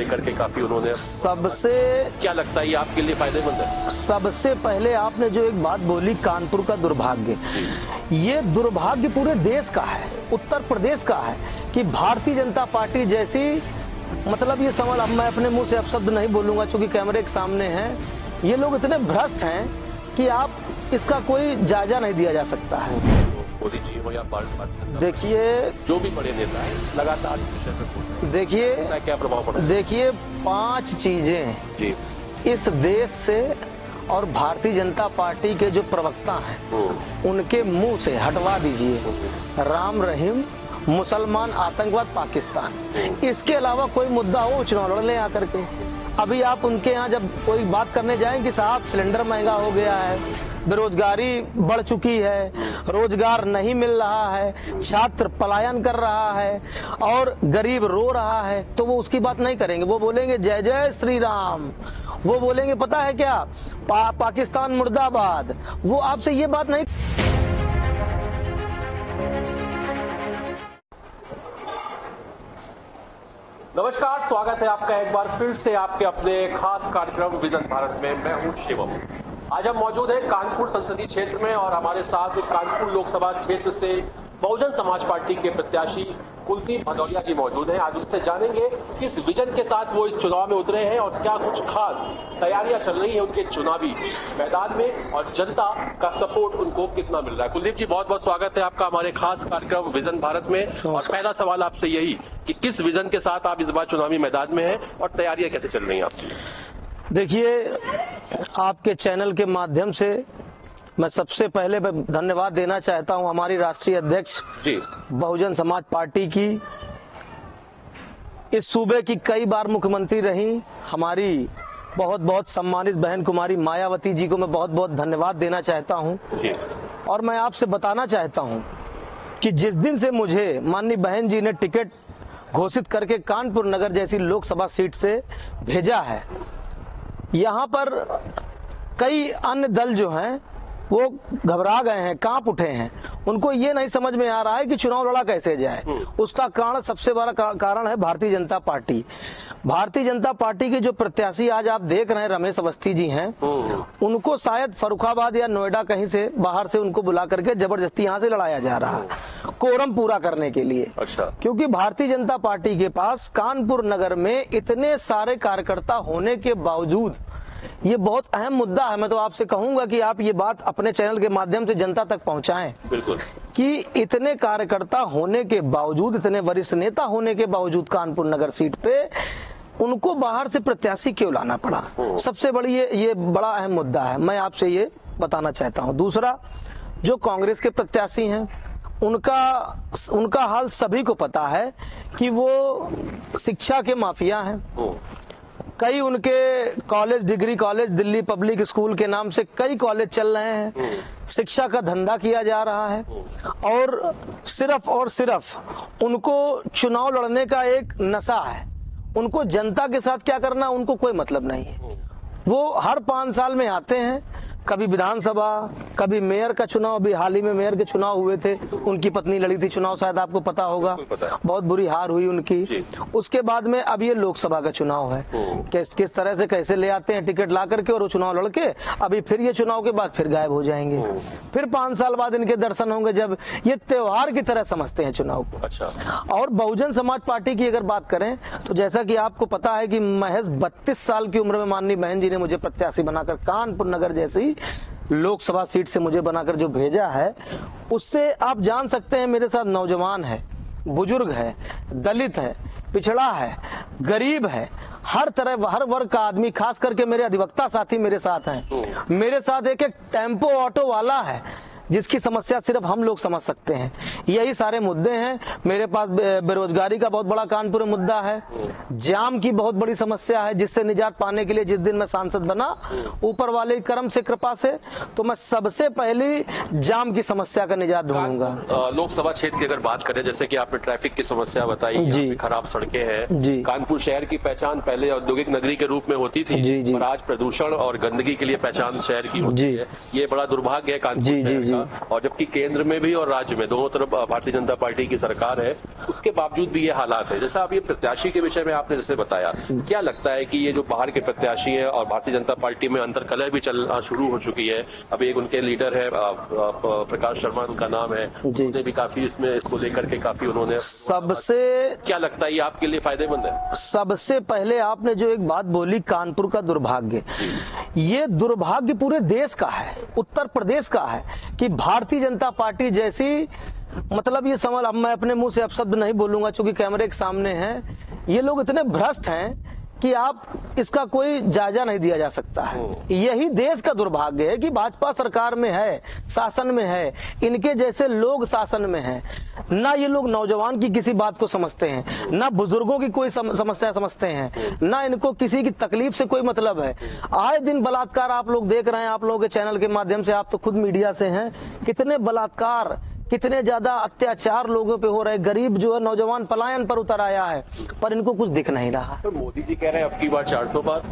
लेकर के काफी उन्होंने सबसे क्या लगता है ये आपके लिए फायदेमंद है? सबसे पहले आपने जो एक बात बोली कानपुर का दुर्भाग्य, ये दुर्भाग्य पूरे देश का है, उत्तर प्रदेश का है कि भारतीय जनता पार्टी जैसी, मतलब ये सवाल अब मैं अपने मुंह से अब शब्द नहीं बोलूंगा क्योंकि कैमरे के सामने हैं, ये लोग इतने भ्रष्ट हैं कि आप इसका कोई जायजा नहीं दिया जा सकता है। मोदी जी हो या देखिए जो भी बड़े नेता हैं लगातार इस विषय पे बोल रहे हैं, देखिए क्या प्रभाव पड़ रहा है? देखिए 5 चीजें जी इस देश से और भारतीय जनता पार्टी के जो प्रवक्ता हैं उनके मुंह से हटवा दीजिए। राम रहीम, मुसलमान, आतंकवाद, पाकिस्तान, इसके अलावा कोई मुद्दा हो चुनाव लड़ ले आकर के। अभी आप उनके यहाँ जब कोई बात करने जाएं कि साहब सिलेंडर महंगा हो गया है, बेरोजगारी बढ़ चुकी है, रोजगार नहीं मिल रहा है, छात्र पलायन कर रहा है और गरीब रो रहा है, तो वो उसकी बात नहीं करेंगे। वो बोलेंगे जय जय श्री राम, वो बोलेंगे पता है क्या, पाकिस्तान मुर्दाबाद। वो आपसे ये बात नहीं। नमस्कार, स्वागत है आपका एक बार फिर से आपके अपने खास कार्यक्रम विजन भारत में। मैं हूं शिवम। आज हम मौजूद हैं कानपुर संसदीय क्षेत्र में और हमारे साथ कानपुर लोकसभा क्षेत्र से बहुजन समाज पार्टी के प्रत्याशी कुलदीप भदौरिया जी मौजूद हैं। आज उनसे जानेंगे किस विजन के साथ वो इस चुनाव में उतरे हैं और क्या कुछ खास तैयारियां चल रही है उनके चुनावी मैदान में और जनता का सपोर्ट उनको कितना मिल रहा है। कुलदीप जी, बहुत बहुत स्वागत है आपका हमारे खास कार्यक्रम विजन भारत में। और पहला सवाल आपसे यही कि किस विजन के साथ आप इस बार चुनावी मैदान में हैं और तैयारियां कैसे चल रही हैं आपकी? देखिए, आपके चैनल के माध्यम से मैं सबसे पहले धन्यवाद देना चाहता हूं हमारी राष्ट्रीय अध्यक्ष जी बहुजन समाज पार्टी की। इस सूबे की कई बार मुख्यमंत्री रही हमारी बहुत बहुत सम्मानित बहन कुमारी मायावती जी को मैं बहुत बहुत धन्यवाद देना चाहता हूं। जी। और मैं आपसे बताना चाहता हूं कि जिस दिन से मुझे माननीय बहन जी ने टिकट घोषित करके कानपुर नगर जैसी लोकसभा सीट से भेजा है, यहाँ पर कई अन्य दल जो हैं वो घबरा गए हैं, कांप उठे हैं। उनको ये नहीं समझ में आ रहा है कि चुनाव लड़ा कैसे जाए। उसका कारण, सबसे बड़ा कारण है भारतीय जनता पार्टी। भारतीय जनता पार्टी के जो प्रत्याशी आज आप देख रहे हैं रमेश अवस्थी जी हैं, उनको शायद फर्रुखाबाद या नोएडा कहीं से बाहर से उनको बुला करके जबरदस्ती यहाँ से लड़ाया जा रहा है कोरम पूरा करने के लिए। अच्छा। क्योंकि भारतीय जनता पार्टी के पास कानपुर नगर में इतने सारे कार्यकर्ता होने के बावजूद ये बहुत अहम मुद्दा है। मैं तो आपसे कहूंगा कि आप ये बात अपने चैनल के माध्यम से जनता तक पहुंचाएं। बिल्कुल। कि इतने कार्यकर्ता होने के बावजूद, इतने वरिष्ठ नेता होने के बावजूद कानपुर नगर सीट पे उनको बाहर से प्रत्याशी क्यों लाना पड़ा, सबसे बड़ी ये बड़ा अहम मुद्दा है। मैं आपसे ये बताना चाहता हूँ। दूसरा, जो कांग्रेस के प्रत्याशी हैं उनका हाल सभी को पता है कि वो शिक्षा के माफिया हैं। कई उनके college, degree college, Delhi public school के नाम से कई कॉलेज चल रहे हैं, शिक्षा का धंधा किया जा रहा है और सिर्फ उनको चुनाव लड़ने का एक नशा है। उनको जनता के साथ क्या करना उनको कोई मतलब नहीं है। वो हर 5 साल में आते हैं, कभी विधानसभा, कभी मेयर का चुनाव। अभी हाल ही में मेयर के चुनाव हुए थे, उनकी पत्नी लड़ी थी चुनाव, शायद आपको पता होगा, बहुत बुरी हार हुई उनकी। उसके बाद में अब ये लोकसभा का चुनाव है, किस तरह से कैसे ले आते हैं टिकट ला करके और वो चुनाव लड़के अभी फिर ये चुनाव के बाद फिर गायब हो जाएंगे। फिर 5 साल बाद इनके दर्शन होंगे, जब ये त्योहार की तरह समझते हैं चुनाव को। अच्छा। और बहुजन समाज पार्टी की अगर बात करें तो जैसा कि आपको पता है कि महज 32 साल की उम्र में माननीय बहन जी ने मुझे प्रत्याशी बनाकर कानपुर नगर जैसी लोकसभा सीट से मुझे बनाकर जो भेजा है, उससे आप जान सकते हैं मेरे साथ नौजवान है, बुजुर्ग है, दलित है, पिछड़ा है, गरीब है, हर तरह हर वर्ग का आदमी, खास करके मेरे अधिवक्ता साथी मेरे साथ हैं। मेरे साथ एक टेम्पो ऑटो वाला है जिसकी समस्या सिर्फ हम लोग समझ सकते हैं। यही सारे मुद्दे हैं। मेरे पास बेरोजगारी का बहुत बड़ा कानपुर में मुद्दा है, जाम की बहुत बड़ी समस्या है, जिससे निजात पाने के लिए जिस दिन मैं सांसद बना, ऊपर वाले की करम से, कृपा से, तो मैं सबसे पहले जाम की समस्या का निजात ढूंढूंगा। लोकसभा क्षेत्र की अगर बात करें, जैसे कि आपने ट्रैफिक की समस्या बताई जी, खराब सड़कें हैं जी। कानपुर शहर की पहचान पहले औद्योगिक नगरी के रूप में होती थी जी, जी। और आज प्रदूषण और गंदगी के लिए पहचान शहर की होती है। ये बड़ा दुर्भाग्य है कानपुर का, और जबकि केंद्र में भी और राज्य में दोनों तरफ भारतीय जनता पार्टी की सरकार है, उसके बावजूद भी ये हालात है। जैसा आप ये प्रत्याशी के विषय में आपने जैसे बताया, क्या लगता है कि ये जो बाहर के प्रत्याशी है और भारतीय जनता पार्टी में अंतर कलह भी चलना शुरू हो चुकी है। अभी एक उनके लीडर है प्रकाश शर्मा उनका नाम है, उन्होंने भी काफी इसको लेकर के काफी उन्होंने सबसे, क्या लगता है ये आपके लिए फायदेमंद है? सबसे पहले आपने जो एक बात बोली कानपुर का दुर्भाग्य, ये दुर्भाग्य पूरे देश का है, उत्तर प्रदेश का है कि भारतीय जनता पार्टी जैसी, मतलब ये समझ, अब मैं अपने मुंह से अपशब्द नहीं बोलूंगा क्योंकि कैमरे के सामने है, ये लोग इतने भ्रष्ट हैं कि आप इसका कोई जायजा नहीं दिया जा सकता है। यही देश का दुर्भाग्य है कि भाजपा सरकार में है, शासन में है, इनके जैसे लोग शासन में हैं, ना ये लोग नौजवान की किसी बात को समझते हैं, ना बुजुर्गों की कोई समस्या समझते हैं, ना इनको किसी की तकलीफ से कोई मतलब है। आए दिन बलात्कार आप लोग देख रहे हैं, आप लोगों के चैनल के माध्यम से, आप तो खुद मीडिया से हैं, कितने बलात्कार, कितने ज्यादा अत्याचार लोगों पे हो रहे, गरीब जो है नौजवान पलायन पर उतर आया है, पर इनको कुछ दिख नहीं रहा। तो मोदी जी कह रहे हैं अब की बार 400 पार,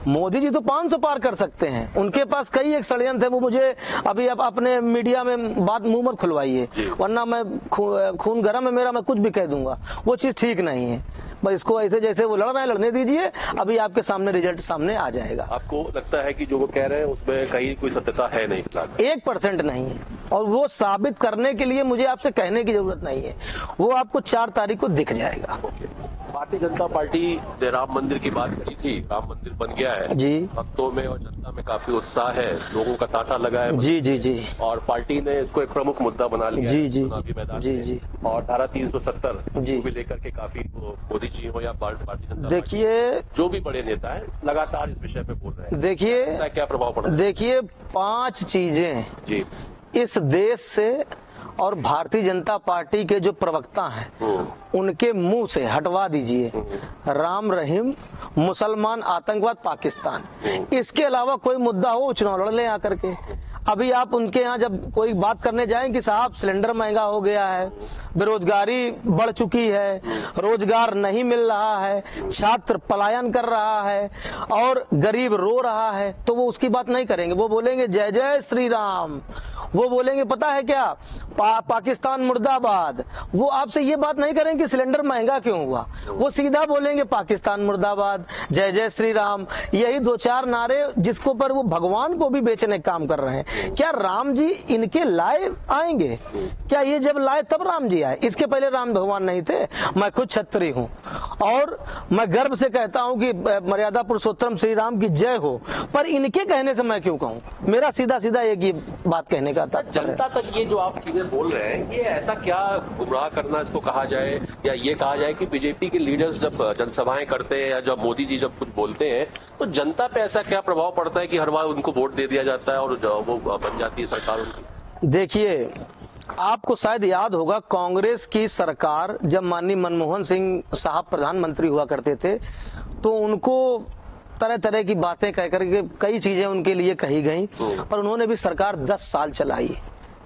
मोदी जी तो 500 पार कर सकते हैं, उनके पास कई एक षड्यंत्र है, वो मुझे अभी आप अपने मीडिया में बात मुंह मत खुलवाइए, वरना मैं खून गर्म है मेरा, मैं कुछ भी कह दूंगा, वो चीज ठीक नहीं है। बस इसको ऐसे जैसे वो लड़ रहे हैं लड़ने दीजिए, अभी आपके सामने रिजल्ट सामने आ जाएगा। आपको लगता है कि जो वो कह रहे हैं उसमें कहीं कोई सत्यता है नहीं? 1% नहीं है, और वो साबित करने के लिए मुझे आपसे कहने की जरूरत नहीं है, वो आपको 4 तारीख को दिख जाएगा। भारतीय जनता पार्टी ने राम मंदिर की बात की थी, राम मंदिर बन गया है जी, भक्तों में और जनता में काफी उत्साह है, लोगों का तांता लगा है जी जी जी, और पार्टी ने इसको एक प्रमुख मुद्दा बना लिया जी है जी चुनावी मैदान जी में। जी, और धारा 370 जी को भी लेकर के काफी मोदी जी हो या भारतीय जनता देखिए, जो भी बड़े नेता है लगातार इस विषय पे बोल रहे हैं। देखिए क्या प्रभाव पड़ रहा है? देखिए 5 चीजें जी इस देश से और भारतीय जनता पार्टी के जो प्रवक्ता हैं उनके मुंह से हटवा दीजिए। राम रहीम, मुसलमान, आतंकवाद, पाकिस्तान, इसके अलावा कोई मुद्दा हो चुनाव लड़ ले आकर के। अभी आप उनके यहाँ जब कोई बात करने जाएं कि साहब सिलेंडर महंगा हो गया है, बेरोजगारी बढ़ चुकी है, रोजगार नहीं मिल रहा है, छात्र पलायन कर रहा है और गरीब रो रहा है, तो वो उसकी बात नहीं करेंगे, वो बोलेंगे जय जय श्री राम, वो बोलेंगे पता है क्या, पाकिस्तान मुर्दाबाद। वो आपसे ये बात नहीं करेंगे कि सिलेंडर महंगा क्यों हुआ, वो सीधा बोलेंगे पाकिस्तान मुर्दाबाद, जय जय श्री राम। यही 2-4 नारे जिसको पर वो भगवान को भी बेचने का काम कर रहे हैं। क्या राम जी इनके लाए आएंगे? क्या ये जब लाए तब राम जी आए? इसके पहले राम भगवान नहीं थे। मैं खुद क्षत्रिय हूँ और मैं गर्व से कहता हूँ कि मर्यादा पुरुषोत्तम श्री राम की जय हो, पर इनके कहने से मैं क्यों कहूँ? मेरा सीधा सीधा एक ही बात कहने का था। जनता तक ये जो आप चीजें बोल रहे हैं, ये ऐसा क्या गुमराह करना इसको कहा जाए, या ये कहा जाए कि बीजेपी के लीडर्स जब जनसभाएं करते हैं या जब मोदी जी जब कुछ बोलते हैं तो जनता पे ऐसा क्या प्रभाव पड़ता है कि हर बार उनको वोट दे दिया जाता है और वो बन जाती है सरकार उनकी? देखिए, आपको शायद याद होगा कांग्रेस की सरकार जब माननीय मनमोहन सिंह साहब प्रधानमंत्री हुआ करते थे तो उनको तरह तरह की बातें कह करके कई चीजें उनके लिए कही गई, पर उन्होंने भी सरकार 10 साल चलाई।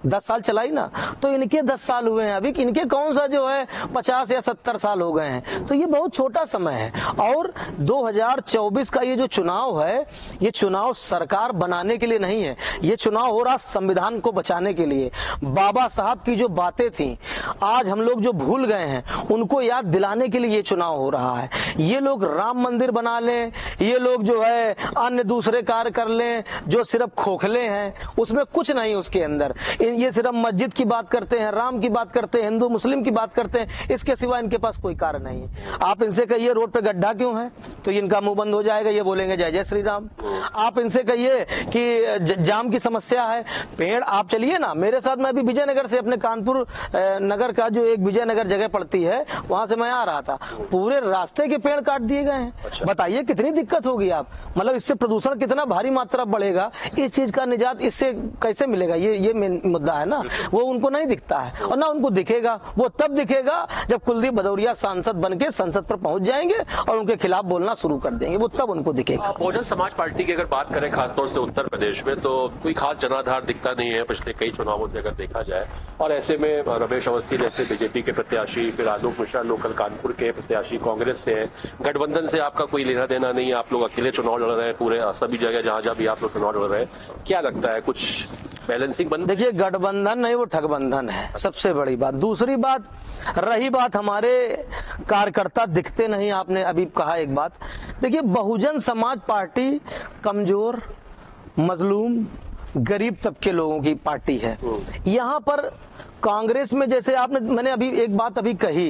10 साल चलाई ना, तो इनके 10 साल हुए हैं, अभी इनके कौन सा जो है 50 या 70 साल हो गए हैं, तो ये बहुत छोटा समय है। और 2024 का ये जो चुनाव है, ये चुनाव सरकार बनाने के लिए नहीं है, ये चुनाव हो रहा संविधान को बचाने के लिए। बाबा साहब की जो बातें थी आज हम लोग जो भूल गए हैं उनको याद दिलाने के लिए ये चुनाव हो रहा है। ये लोग राम मंदिर बना लें, ये लोग जो है अन्य दूसरे कार्य कर लें जो सिर्फ खोखले हैं, उसमें कुछ नहीं उसके अंदर। ये सिर्फ मस्जिद की बात करते हैं, राम की बात करते हैं, हिंदू मुस्लिम की बात करते हैं, इसके सिवा इनके पास कोई कार्य नहीं है। आप इनसे कहिए रोड पे गड्ढा क्यों है, तो इनका मुंह बंद हो जाएगा, ये बोलेंगे जय जय श्री राम। आप इनसे कहिए कि जाम की समस्या है, पेड़ आप चलिए ना मेरे साथ, मैं अभी विजयनगर से अपने कानपुर नगर का जो एक विजयनगर जगह पड़ती है वहां से मैं आ रहा था, पूरे रास्ते के पेड़ काट दिए गए हैं। अच्छा। बताइए कितनी दिक्कत होगी आप, मतलब इससे प्रदूषण कितना भारी मात्रा बढ़ेगा, इस चीज का निजात इससे कैसे मिलेगा, ये मुद्दा है ना, वो उनको नहीं दिखता है और ना उनको दिखेगा। वो तब दिखेगा जब कुलदीप भदौरिया सांसद बनके संसद पर पहुंच जाएंगे और उनके खिलाफ बोलना शुरू कर देंगे, वो तब उनको दिखेगा। बहुजन समाज पार्टी की अगर बात करें खासतौर से उत्तर प्रदेश में, तो कोई खास जनाधार दिखता नहीं है पिछले कई चुनावों से अगर देखा जाए, और ऐसे में रमेश अवस्थी जैसे बीजेपी के प्रत्याशी, फिर आलोक मिश्रा लोकल कानपुर के प्रत्याशी कांग्रेस से है, गठबंधन से आपका कोई लेना देना नहीं है, आप लोग अकेले चुनाव लड़ रहे हैं पूरे सभी जगह जहां जहां भी आप लोग चुनाव लड़ रहे हैं। क्या लगता है कुछ बैलेंसिंग बन, देखिए गठबंधन नहीं, वो ठगबंधन है, सबसे बड़ी बात। दूसरी बात, रही बात हमारे कार्यकर्ता दिखते नहीं, आपने अभी कहा एक बात। देखिए बहुजन समाज पार्टी कमजोर, मजलूम, गरीब तबके लोगों की पार्टी है। यहाँ पर कांग्रेस में जैसे मैंने अभी एक बात अभी कही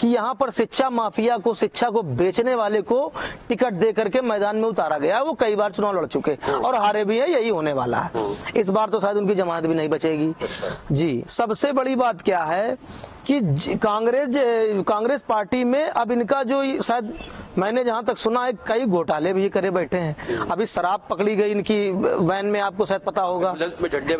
कि यहाँ पर शिक्षा माफिया को, शिक्षा को बेचने वाले को टिकट दे करके मैदान में उतारा गया। वो कई बार चुनाव लड़ चुके और हारे भी है, यही होने वाला है। इस बार तो शायद उनकी जमानत भी नहीं बचेगी जी। सबसे बड़ी बात क्या है कि कांग्रेस पार्टी में अब इनका जो शायद मैंने जहां तक सुना है कई घोटाले भी करे बैठे हैं। अभी शराब पकड़ी गई इनकी वैन में, आपको शायद पता होगा,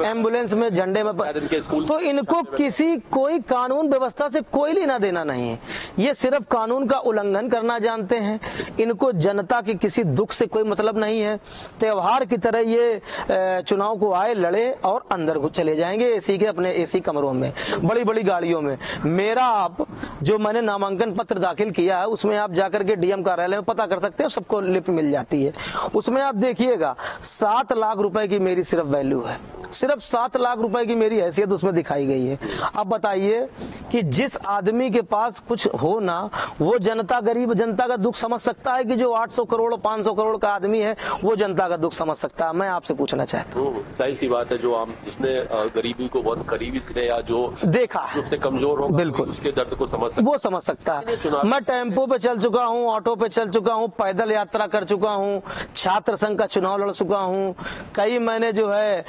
एम्बुलेंस में झंडे में तो इनको कोई कानून व्यवस्था से कोई लेना देना नहीं है। ये सिर्फ कानून का उल्लंघन करना जानते हैं। इनको जनता के किसी दुख से कोई मतलब नहीं है। त्योहार की तरह ये चुनाव को आए, लड़े और अंदर को चले जाएंगे एसी के, अपने एसी कमरों में, बड़ी बड़ी गाड़ियों में। मेरा आप जो मैंने नामांकन पत्र दाखिल किया है उसमें आप जाकर के डीएम कार्यालय में पता कर सकते हैं, सबको लिप मिल जाती है। उसमें आप देखिएगा 7 लाख रुपए की मेरी सिर्फ वैल्यू है, सिर्फ 7 लाख रुपए की मेरी हैसियत उसमें दिखाई गई है। अब बताइए कि जिस आदमी के पास कुछ हो ना, वो जनता, गरीब जनता का दुख समझ सकता है कि जो 800 करोड़ 500 करोड़ का आदमी है वो जनता का दुख समझ सकता है? मैं आपसे पूछना चाहता हूँ। सही सी बात है, जो हम जिसने गरीबी को बहुत करीबी से या जो देखा है, उससे कमजोर हो, बिल्कुल उसके दर्द को समझ सकता, वो समझ सकता है। मैं टेम्पो पे चल चुका हूँ, ऑटो पे चल चुका हूँ, पैदल यात्रा कर चुका हूँ, छात्र संघ का चुनाव लड़ चुका हूँ, कई मैंने जो है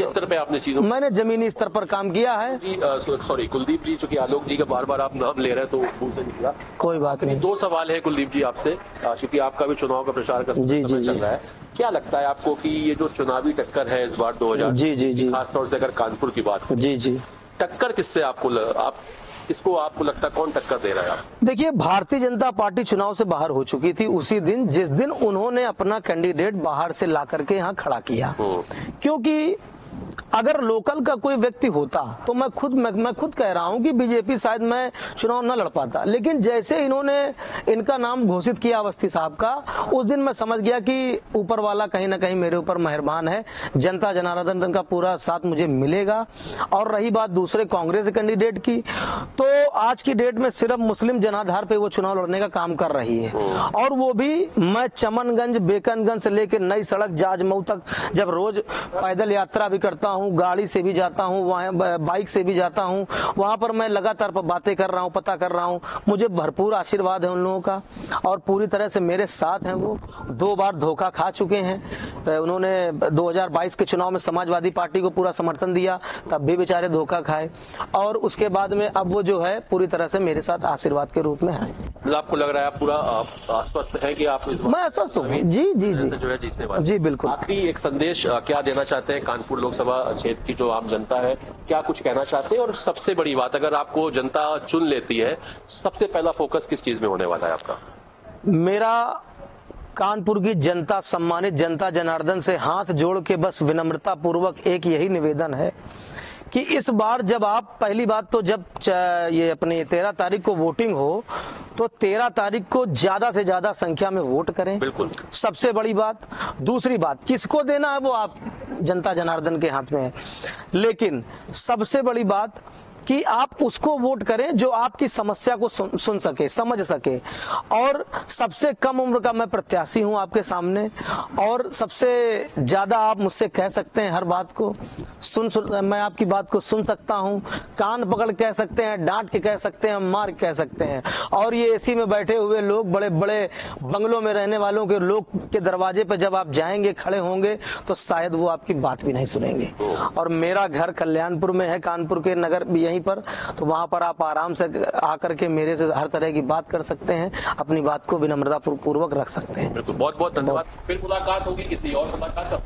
स्तर पे आपने चीजों, मैंने जमीनी स्तर पर काम किया है। सॉरी कुलदीप जी, चूंकि आलोक जी का बार बार आप नाम ले रहे हैं तो मुंह से निकला, कोई बात नहीं। 2 सवाल है कुलदीप जी आपसे, क्योंकि आपका भी चुनाव का प्रचार का समय चल रहा है। क्या लगता है आपको कि ये जो चुनावी टक्कर है इस बार 2000, जी खासतौर से अगर कानपुर की बात करें, जी टक्कर किससे आपको आपको लगता है कौन टक्कर दे रहा है? आप देखिए, भारतीय जनता पार्टी चुनाव से बाहर हो चुकी थी उसी दिन जिस दिन उन्होंने अपना कैंडिडेट बाहर से ला करके यहाँ खड़ा किया। क्योंकि अगर लोकल का कोई व्यक्ति होता तो मैं खुद कह रहा हूं कि बीजेपी शायद मैं चुनाव न लड़ पाता। लेकिन जैसे इन्होंने इनका नाम घोषित किया अवस्थी साहब का, उस दिन मैं समझ गया कि ऊपर वाला कहीं ना कहीं मेरे ऊपर मेहरबान है, जनता जनार्दन का पूरा साथ मुझे मिलेगा। और रही बात दूसरे कांग्रेस कैंडिडेट की, तो आज की डेट में सिर्फ मुस्लिम जनाधार पे वो चुनाव लड़ने का काम कर रही है। और वो भी मैं चमनगंज, बेकनगंज से लेकर नई सड़क जाजमऊ तक जब रोज पैदल यात्रा भी करता हूँ, गाड़ी से भी जाता हूँ, वहाँ बाइक से भी जाता हूँ, वहाँ पर मैं लगातार बातें कर रहा हूँ, पता कर रहा हूँ। मुझे भरपूर आशीर्वाद है उन लोगों का और पूरी तरह से मेरे साथ हैं। वो 2 बार धोखा खा चुके हैं। उन्होंने 2022 के चुनाव में समाजवादी पार्टी को पूरा समर्थन दिया, तब भी बेचारे धोखा खाए। और उसके बाद में अब वो जो है पूरी तरह से मेरे साथ आशीर्वाद के रूप में है। मतलब आपको लग रहा है आप पूरा आश्वस्त है कि आप इस मैं आश्वस्त हूँ जी जो है जीतने वाले? जी बिल्कुल। आखिरी एक संदेश क्या देना चाहते हैं कानपुर लोकसभा क्षेत्र की जो आम जनता है, क्या कुछ कहना चाहते हैं? और सबसे बड़ी बात, अगर आपको जनता चुन लेती है, सबसे पहला फोकस किस चीज में होने वाला है आपका? मेरा कानपुर की जनता, सम्मानित जनता जनार्दन से हाथ जोड़ के बस विनम्रता पूर्वक एक यही निवेदन है कि इस बार जब आप, पहली बात तो जब ये अपनी 13 तारीख को वोटिंग हो तो 13 तारीख को ज्यादा से ज्यादा संख्या में वोट करें। बिल्कुल, सबसे बड़ी बात। दूसरी बात, किसको देना है वो आप जनता जनार्दन के हाथ में है। लेकिन सबसे बड़ी बात कि आप उसको वोट करें जो आपकी समस्या को सुन सके, समझ सके। और सबसे कम उम्र का मैं प्रत्याशी हूं आपके सामने, और सबसे ज्यादा आप मुझसे कह सकते हैं हर बात को मैं आपकी बात को सुन सकता हूं, कान पकड़ कह सकते हैं, डांट के कह सकते हैं, मार कह सकते हैं। और ये एसी में बैठे हुए लोग, बड़े बड़े बंगलों में रहने वालों के लोग के दरवाजे पे जब आप जाएंगे, खड़े होंगे, तो शायद वो आपकी बात भी नहीं सुनेंगे। और मेरा घर कल्याणपुर में है, कानपुर के नगर यहीं पर, तो वहां पर आप आराम से आकर के मेरे से हर तरह की बात कर सकते हैं, अपनी बात को विनम्रता पूर्वक रख सकते हैं। बिल्कुल, बहुत बहुत धन्यवाद। फिर मुलाकात होगी किसी और समाचार।